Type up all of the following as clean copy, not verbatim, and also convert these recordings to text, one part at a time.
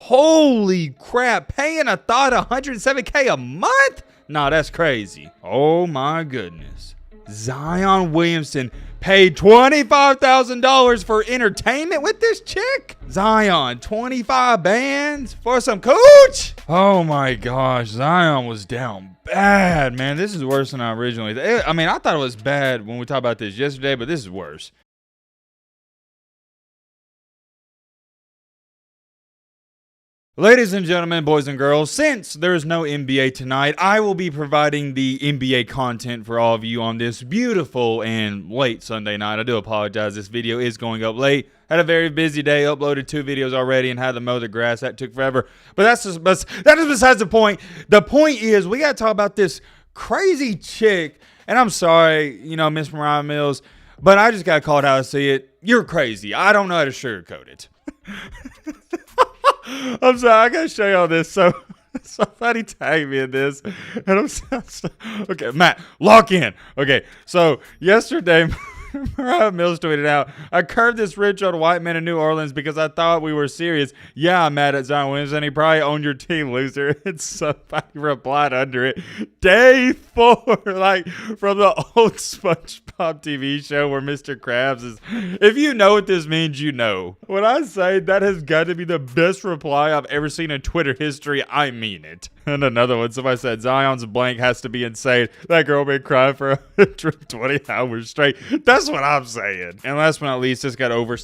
Holy crap, paying a thought $107K a month? Nah, that's crazy. Oh my goodness. Zion Williamson paid $25,000 for entertainment with this chick? Zion, 25 bands for some cooch? Oh my gosh, Zion was down bad, man. This is worse than I originally I mean, I thought it was bad when we talked about this yesterday, but this is worse. Ladies and gentlemen, boys and girls, since there is no NBA tonight, I will be providing the NBA content for all of you on this beautiful and late Sunday night. I do apologize. This video is going up late. Had a very busy day, uploaded 2 videos already and had to mow the grass. That took forever. But that is besides the point. The point is we got to talk about this crazy chick. And I'm sorry, Miss Moriah Mills, but I just got to call it how I see it. You're crazy. I don't know how to sugarcoat it. I'm sorry, I gotta show y'all this. So somebody tagged me in this, and okay, Matt, lock in. Okay, so yesterday, Moriah Mills tweeted out, "I curved this rich old white man in New Orleans because I thought we were serious. Yeah, I'm mad at Zion Williamson. He probably owned your team, loser." And somebody replied under it, "Day 4, like from the old SpongeBob TV show where Mr. Krabs is." If you know what this means, you know. When I say that has got to be the best reply I've ever seen in Twitter history, I mean it. And another one, somebody said, "Zion's blank has to be insane. That girl been crying for 120 hours straight." That's what I'm saying. And last but not least, this got over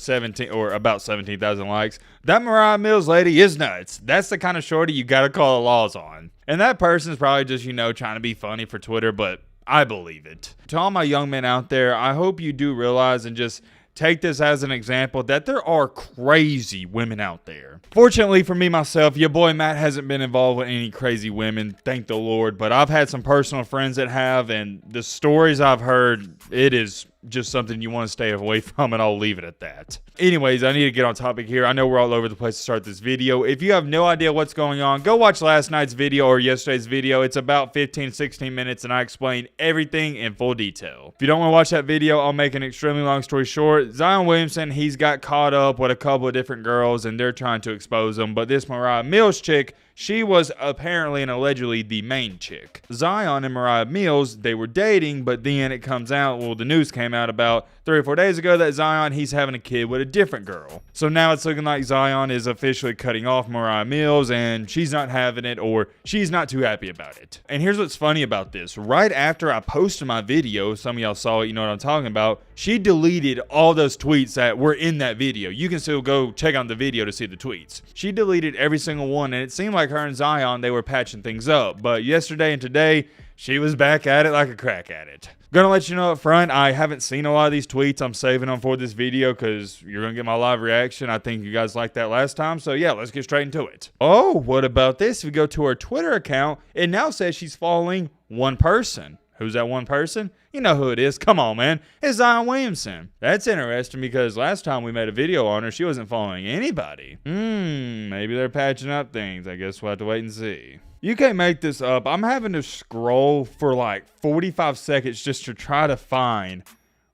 about 17,000 likes. That Moriah Mills lady is nuts. That's the kind of shorty you gotta call the laws on. And that person's probably just, trying to be funny for Twitter, but I believe it. To all my young men out there, I hope you do realize and just take this as an example that there are crazy women out there. Fortunately for me myself, your boy Matt hasn't been involved with any crazy women, thank the Lord, but I've had some personal friends that have, and the stories I've heard, it is just something you want to stay away from, and I'll leave it at that. Anyways, I need to get on topic here. I know we're all over the place to start this video. If you have no idea what's going on, go watch last night's video or yesterday's video. It's about 15-16 minutes, and I explain everything in full detail. If you don't want to watch that video, I'll make an extremely long story short. Zion Williamson, he's got caught up with a couple of different girls, and they're trying to expose him, but this Moriah Mills chick, she was apparently and allegedly the main chick. Zion and Moriah Mills, they were dating, but then it comes out, well, the news came out about 3 or 4 days ago that Zion, he's having a kid with a different girl. So now it's looking like Zion is officially cutting off Moriah Mills, and she's not having it, or she's not too happy about it. And here's what's funny about this. Right after I posted my video, some of y'all saw it, you know what I'm talking about, she deleted all those tweets that were in that video. You can still go check out the video to see the tweets. She deleted every single one, and it seemed like her and Zion, they were patching things up. But yesterday and today, she was back at it like a crack at it. Gonna let you know up front, I haven't seen a lot of these tweets. I'm saving them for this video because you're gonna get my live reaction. I think you guys liked that last time. So yeah, let's get straight into it. Oh, what about this? If we go to her Twitter account, it now says she's following one person. Who's that one person? You know who it is. Come on, man. It's Zion Williamson. That's interesting because last time we made a video on her, she wasn't following anybody. Maybe they're patching up things. I guess we'll have to wait and see. You can't make this up. I'm having to scroll for like 45 seconds just to try to find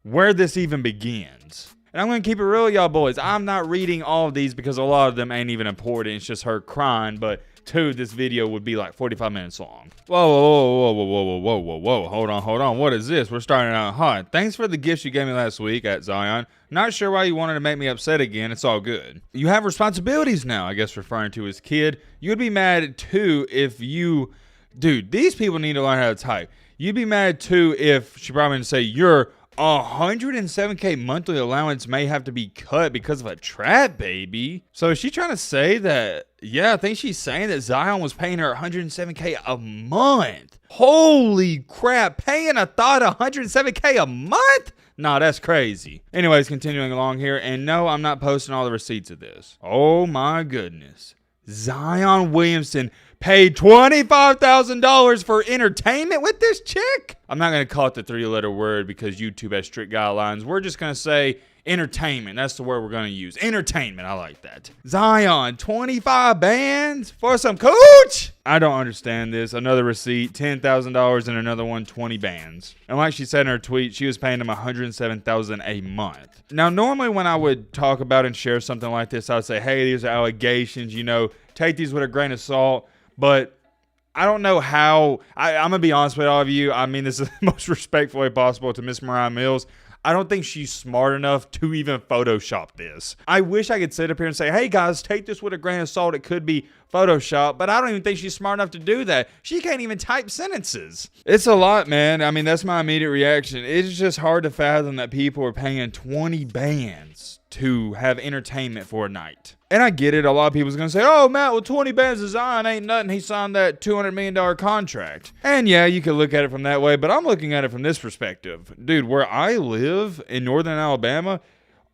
where this even begins. And I'm going to keep it real, y'all boys. I'm not reading all of these because a lot of them ain't even important. It's just her crying, but this video would be like 45 minutes long. Whoa. Hold on. What is this? We're starting out hot. Thanks for the gifts you gave me last week at Zion. Not sure why you wanted to make me upset again. It's all good. You have responsibilities now, I guess referring to his kid. You'd be mad too if you... Dude, these people need to learn how to type. You'd be mad too if she probably didn't say your 107K monthly allowance may have to be cut because of a trap baby. So is she trying to say that... Yeah, I think she's saying that Zion was paying her 107K a month. Holy crap, paying a thought 107K a month? Nah, that's crazy. Anyways, continuing along here, and no, I'm not posting all the receipts of this. Oh my goodness. Zion Williamson paid $25,000 for entertainment with this chick? I'm not going to call it the 3-letter word because YouTube has strict guidelines. We're just going to say entertainment. That's the word we're going to use. Entertainment. I like that. Zion, 25 bands for some cooch? I don't understand this. Another receipt, $10,000, and another one, 20 bands. And like she said in her tweet, she was paying him $107,000 a month. Now, normally when I would talk about and share something like this, I would say, hey, these are allegations, take these with a grain of salt, but I don't know how. I'm going to be honest with all of you. I mean, this is the most respectful way possible to Miss Moriah Mills. I don't think she's smart enough to even Photoshop this. I wish I could sit up here and say, hey guys, take this with a grain of salt. It could be Photoshop, but I don't even think she's smart enough to do that. She can't even type sentences. It's a lot, man. I mean, that's my immediate reaction. It's just hard to fathom that people are paying 20 bands to have entertainment for a night. And I get it. A lot of people's going to say, oh, Matt, well, 20 bands of Zion ain't nothing. He signed that $200 million contract. And yeah, you could look at it from that way, but I'm looking at it from this perspective. Dude, where I live in northern Alabama,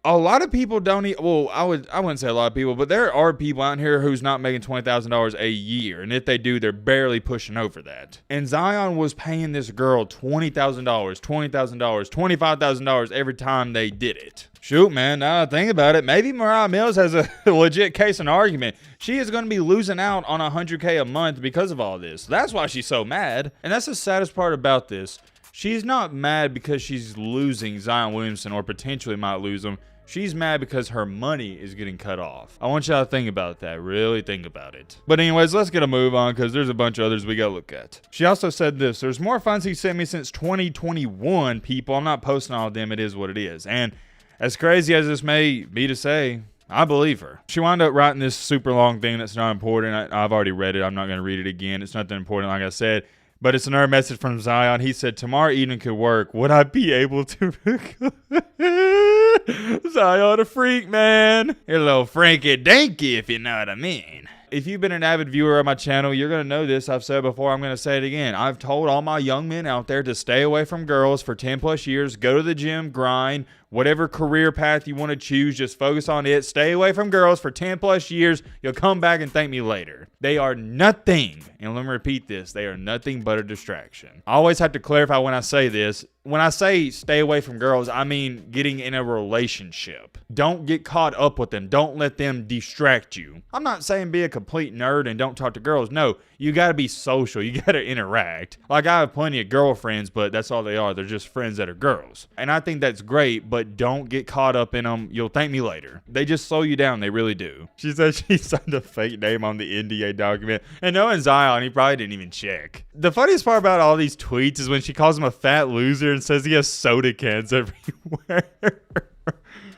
a lot of people don't eat. Well, I wouldn't say a lot of people, but there are people out here who's not making $20,000 a year. And if they do, they're barely pushing over that. And Zion was paying this girl $20,000, $20,000, $25,000 every time they did it. Shoot, man, now I think about it, maybe Moriah Mills has a legit case and argument. She is going to be losing out on $100K a month because of all this. That's why she's so mad. And that's the saddest part about this. She's not mad because she's losing Zion Williamson or potentially might lose him. She's mad because her money is getting cut off. I want y'all to think about that. Really think about it. But anyways, let's get a move on because there's a bunch of others we got to look at. She also said this. There's more funds he sent me since 2021, people. I'm not posting all of them. It is what it is. And as crazy as this may be to say, I believe her. She wound up writing this super long thing that's not important. I've already read it. I'm not going to read it again. It's nothing important, like I said. But it's another message from Zion. He said, tomorrow evening could work. Would I be able to? Zion a freak, man. You're a little freaky dinky, if you know what I mean. If you've been an avid viewer of my channel, you're going to know this. I've said it before. I'm going to say it again. I've told all my young men out there to stay away from girls for 10 plus years. Go to the gym, grind, whatever career path you want to choose. Just focus on it. Stay away from girls for 10 plus years. You'll come back and thank me later. They are nothing. And let me repeat this. They are nothing but a distraction. I always have to clarify when I say this. When I say stay away from girls, I mean getting in a relationship. Don't get caught up with them. Don't let them distract you. I'm not saying be a complete nerd and don't talk to girls. No, you got to be social. You got to interact. Like, I have plenty of girlfriends, but that's all they are. They're just friends that are girls. And I think that's great, but don't get caught up in them. You'll thank me later. They just slow you down. They really do. She said she signed a fake name on the NDA document. And knowing Zion, he probably didn't even check. The funniest part about all these tweets is when she calls him a fat loser and says he has soda cans everywhere.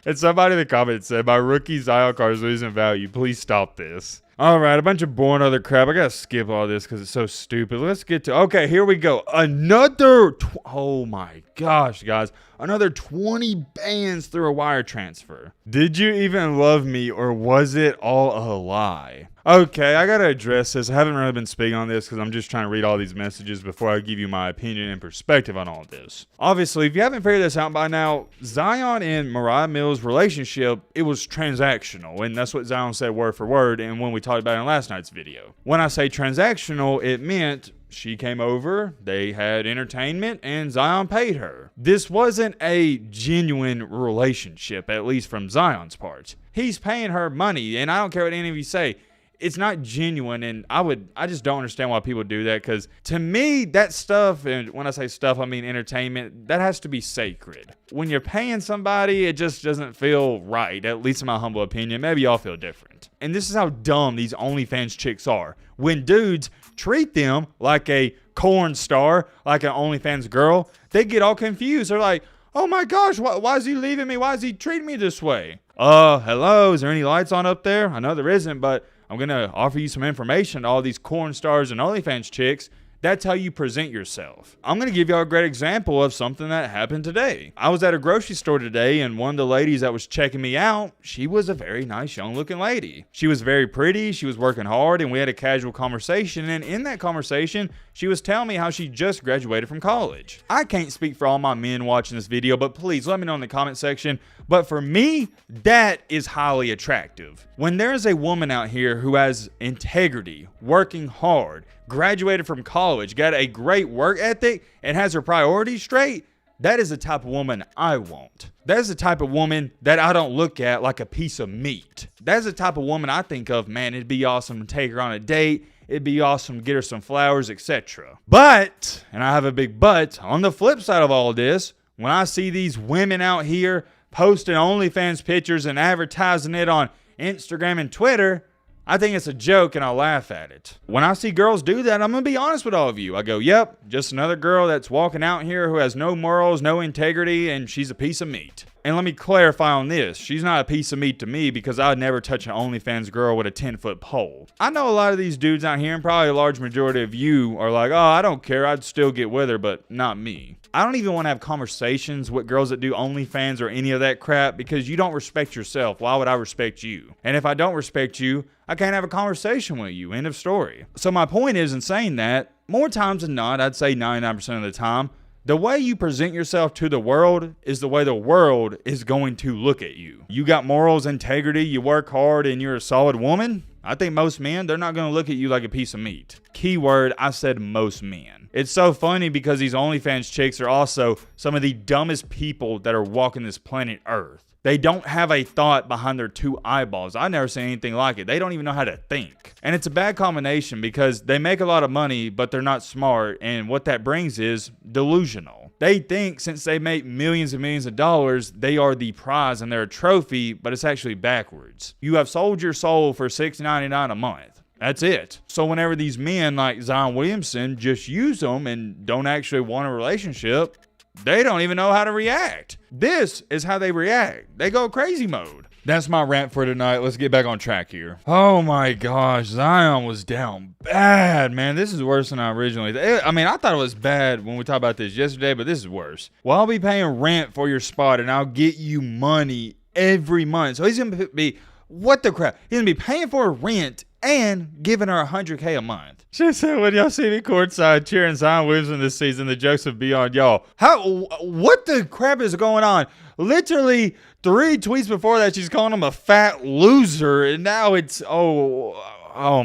And somebody in the comments said, my rookie Zion card is losing value. Please stop this. All right, a bunch of boring other crap. I got to skip all this because it's so stupid. Let's get to... Okay, here we go. Another... Oh, my gosh, guys. Another 20 bands through a wire transfer. Did you even love me, or was it all a lie? Okay, I got to address this. I haven't really been speaking on this because I'm just trying to read all these messages before I give you my opinion and perspective on all of this. Obviously, if you haven't figured this out by now, Zion and Moriah Mills' relationship, it was transactional. And that's what Zion said word for word and when we talked about it in last night's video. When I say transactional, it meant she came over, they had entertainment, and Zion paid her. This wasn't a genuine relationship, at least from Zion's part. He's paying her money, and I don't care what any of you say. It's not genuine, and I just don't understand why people do that, because to me, that stuff, and when I say stuff, I mean entertainment, that has to be sacred. When you're paying somebody, it just doesn't feel right, at least in my humble opinion. Maybe y'all feel different. And this is how dumb these OnlyFans chicks are. When dudes treat them like a corn star, like an OnlyFans girl, they get all confused. They're like, oh my gosh, why is he leaving me? Why is he treating me this way? Hello, is there any lights on up there? I know there isn't, but I'm going to offer you some information to all these corn stars and OnlyFans chicks. That's how you present yourself. I'm going to give y'all a great example of something that happened today. I was at a grocery store today, and one of the ladies that was checking me out, she was a very nice young looking lady. She was very pretty, she was working hard, and we had a casual conversation, and in that conversation, she was telling me how she just graduated from college. I can't speak for all my men watching this video, but please let me know in the comment section. But for me, that is highly attractive. When there is a woman out here who has integrity, working hard, graduated from college, got a great work ethic, and has her priorities straight, that is the type of woman I want. That is the type of woman that I don't look at like a piece of meat. That's the type of woman I think of, man, it'd be awesome to take her on a date. It'd be awesome to get her some flowers, etc. But, and I have a big but, on the flip side of all this, when I see these women out here posting OnlyFans pictures and advertising it on Instagram and Twitter, I think it's a joke and I'll laugh at it. When I see girls do that, I'm going to be honest with all of you. I go, yep, just another girl that's walking out here who has no morals, no integrity, and she's a piece of meat. And let me clarify on this. She's not a piece of meat to me because I would never touch an OnlyFans girl with a 10-foot pole. I know a lot of these dudes out here, and probably a large majority of you are like, oh, I don't care. I'd still get with her, but not me. I don't even want to have conversations with girls that do OnlyFans or any of that crap because you don't respect yourself. Why would I respect you? And if I don't respect you, I can't have a conversation with you. End of story. So my point is, in saying that, more times than not, I'd say 99% of the time, the way you present yourself to the world is the way the world is going to look at you. You got morals, integrity, you work hard, and you're a solid woman. I think most men, they're not going to look at you like a piece of meat. Keyword, I said most men. It's so funny because these OnlyFans chicks are also some of the dumbest people that are walking this planet Earth. They don't have a thought behind their two eyeballs. I never seen anything like it. They don't even know how to think. And it's a bad combination because they make a lot of money, but they're not smart. And what that brings is delusional. They think since they make millions and millions of dollars, they are the prize and they're a trophy, but it's actually backwards. You have sold your soul for $6.99 a month. That's it. So whenever these men like Zion Williamson just use them and don't actually want a relationship, they don't even know how to react. This is how they react. They go crazy mode. That's my rant for tonight. Let's get back on track here. Oh my gosh, Zion was down bad, man. This is worse than I originally thought. I mean, I thought it was bad when we talked about this yesterday, but this is worse. Well, I'll be paying rent for your spot, and I'll get you money every month. So he's going to be, what the crap? He's going to be paying for rent and giving her $100K a month. She said, when y'all see me courtside cheering Zion Williamson this season, the jokes will be on y'all. What the crap is going on? Literally 3 tweets before that, she's calling him a fat loser. And now it's, oh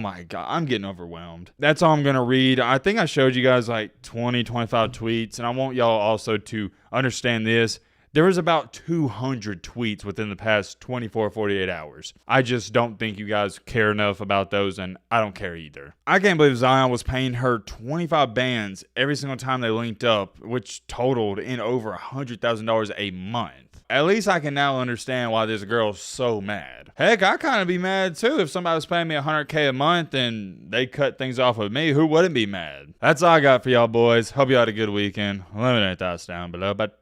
my God, I'm getting overwhelmed. That's all I'm going to read. I think I showed you guys like 20, 25 tweets. And I want y'all also to understand this. There was about 200 tweets within the past 24, 48 hours. I just don't think you guys care enough about those, and I don't care either. I can't believe Zion was paying her 25 bands every single time they linked up, which totaled in over $100,000 a month. At least I can now understand why this girl's so mad. Heck, I kind of be mad too if somebody was paying me $100K a month and they cut things off with me. Who wouldn't be mad? That's all I got for y'all boys. Hope you had a good weekend. Eliminate thoughts down below, but